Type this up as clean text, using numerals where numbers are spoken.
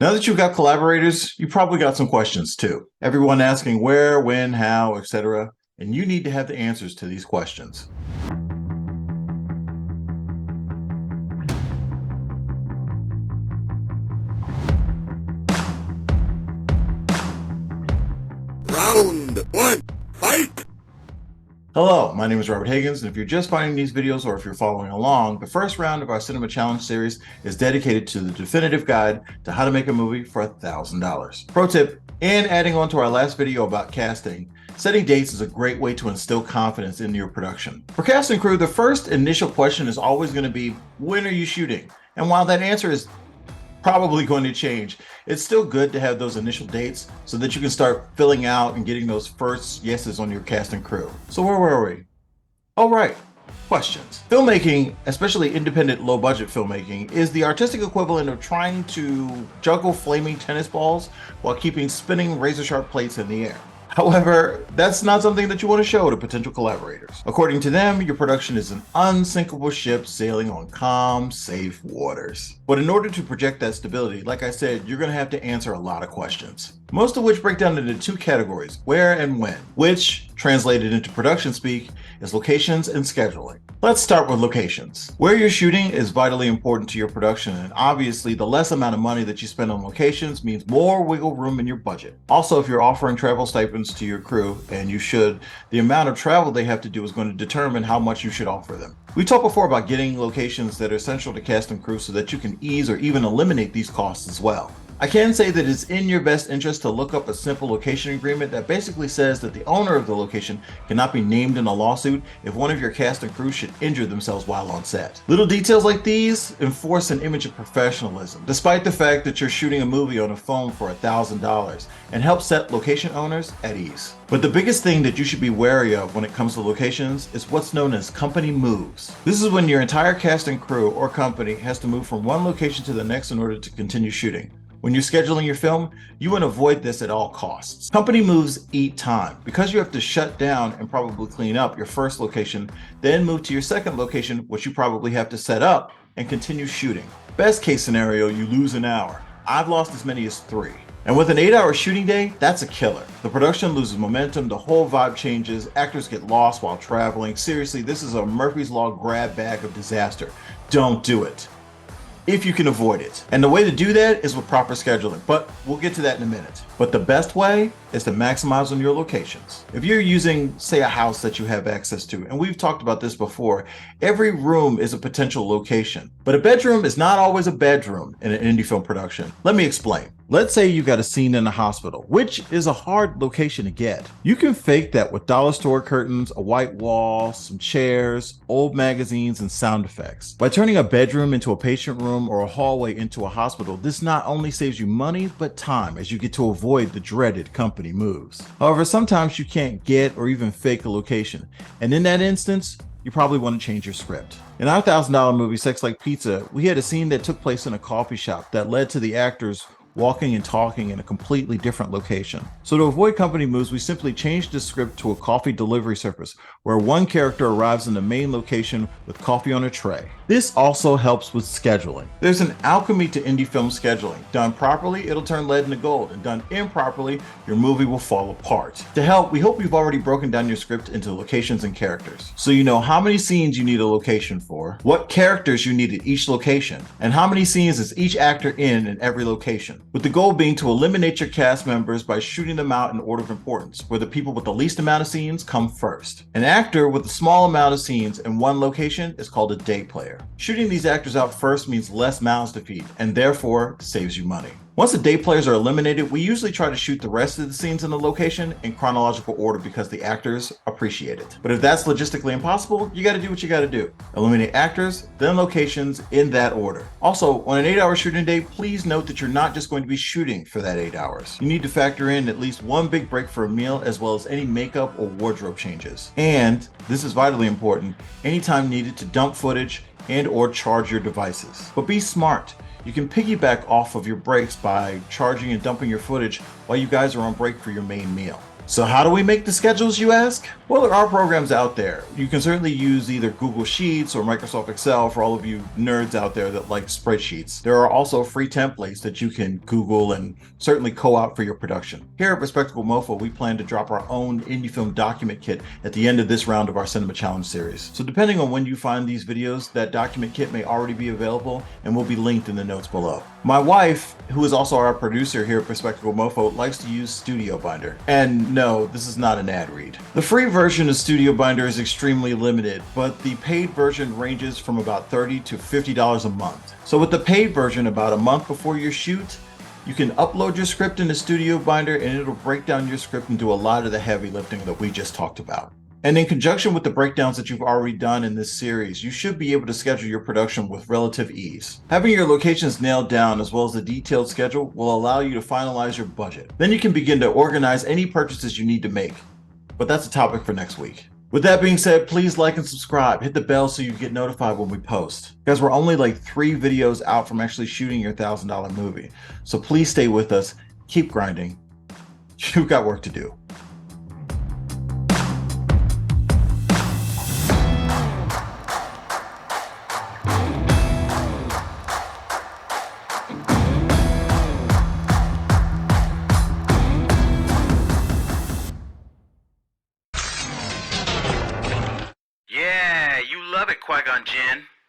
Now that you've got collaborators, you probably got some questions too. Everyone asking where, when, how, etc. And you need to have the answers to these questions. Round one, fight! Hello, my name is Robert Higgins, and if you're just finding these videos or if you're following along, the first round of our Cinema Challenge series is dedicated to the definitive guide to how to make a movie for $1,000. Pro tip, and adding on to our last video about casting, setting dates is a great way to instill confidence into your production. For cast and crew, the first initial question is always going to be, when are you shooting? And while that answer is probably going to change, it's still good to have those initial dates so that you can start filling out and getting those first yeses on your cast and crew. So where were we? All right, questions. Filmmaking, especially independent low-budget filmmaking, is the artistic equivalent of trying to juggle flaming tennis balls while keeping spinning razor-sharp plates in the air. However, that's not something that you want to show to potential collaborators. According to them, your production is an unsinkable ship sailing on calm, safe waters. But in order to project that stability, like I said, you're going to have to answer a lot of questions. Most of which break down into two categories, where and when, which, translated into production speak, is locations and scheduling. Let's start with locations. Where you're shooting is vitally important to your production, and obviously the less amount of money that you spend on locations means more wiggle room in your budget. Also, if you're offering travel stipends to your crew, and you should, the amount of travel they have to do is going to determine how much you should offer them. We talked before about getting locations that are essential to cast and crew so that you can ease or even eliminate these costs as well. I can say that it's in your best interest to look up a simple location agreement that basically says that the owner of the location cannot be named in a lawsuit if one of your cast and crew should injure themselves while on set. Little details like these enforce an image of professionalism, despite the fact that you're shooting a movie on a phone for $1,000, and help set location owners at ease. But the biggest thing that you should be wary of when it comes to locations is what's known as company moves. This is when your entire cast and crew or company has to move from one location to the next in order to continue shooting. When you're scheduling your film, you want to avoid this at all costs. Company moves eat time because you have to shut down and probably clean up your first location, then move to your second location, which you probably have to set up and continue shooting. Best case scenario, you lose an hour. I've lost as many as 3. And with an 8-hour shooting day, that's a killer. The production loses momentum, the whole vibe changes, actors get lost while traveling. Seriously, this is a Murphy's Law grab bag of disaster. Don't do it if you can avoid it. And the way to do that is with proper scheduling, but we'll get to that in a minute. But the best way is to maximize on your locations. If you're using, say, a house that you have access to, and we've talked about this before, every room is a potential location, but a bedroom is not always a bedroom in an indie film production. Let me explain. Let's say you got a scene in a hospital, which is a hard location to get. You can fake that with dollar store curtains, a white wall, some chairs, old magazines, and sound effects. By turning a bedroom into a patient room or a hallway into a hospital, this not only saves you money, but time, as you get to avoid the dreaded company moves. However, sometimes you can't get or even fake a location, and in that instance, you probably want to change your script. In our $1,000 movie, Sex Like Pizza, we had a scene that took place in a coffee shop that led to the actors walking and talking in a completely different location. So to avoid company moves, we simply changed the script to a coffee delivery service where one character arrives in the main location with coffee on a tray. This also helps with scheduling. There's an alchemy to indie film scheduling. Done properly, it'll turn lead into gold, and done improperly, your movie will fall apart. To help, we hope you've already broken down your script into locations and characters. So you know how many scenes you need a location for, what characters you need at each location, and how many scenes is each actor in every location. With the goal being to eliminate your cast members by shooting them out in order of importance, where the people with the least amount of scenes come first. An actor with a small amount of scenes in one location is called a day player. Shooting these actors out first means less mouths to feed, and therefore saves you money. Once the day players are eliminated, we usually try to shoot the rest of the scenes in the location in chronological order because the actors appreciate it. But if that's logistically impossible, you gotta do what you gotta do. Eliminate actors, then locations in that order. Also, on an 8-hour shooting day, please note that you're not just going to be shooting for that 8 hours. You need to factor in at least one big break for a meal as well as any makeup or wardrobe changes. And, this is vitally important, any time needed to dump footage and or charge your devices. But be smart. You can piggyback off of your breaks by charging and dumping your footage while you guys are on break for your main meal. So how do we make the schedules, you ask? Well, there are programs out there. You can certainly use either Google Sheets or Microsoft Excel for all of you nerds out there that like spreadsheets. There are also free templates that you can Google and certainly co-op for your production. Here at Bespectacled Mofo, we plan to drop our own indie film document kit at the end of this round of our Cinema Challenge series. So depending on when you find these videos, that document kit may already be available and will be linked in the notes below. My wife, who is also our producer here at Bespectacled Mofo, likes to use Studio Binder. And no, this is not an ad read. The free version of Studio Binder is extremely limited, but the paid version ranges from about $30 to $50 a month. So with the paid version, about a month before your shoot, you can upload your script into Studio Binder and it'll break down your script and do a lot of the heavy lifting that we just talked about. And in conjunction with the breakdowns that you've already done in this series, you should be able to schedule your production with relative ease. Having your locations nailed down as well as a detailed schedule will allow you to finalize your budget. Then you can begin to organize any purchases you need to make. But that's a topic for next week. With that being said, please like and subscribe. Hit the bell so you get notified when we post. Guys, we're only like 3 videos out from actually shooting your $1,000 movie. So please stay with us. Keep grinding. You've got work to do. Yeah, you love it, Qui-Gon Jinn.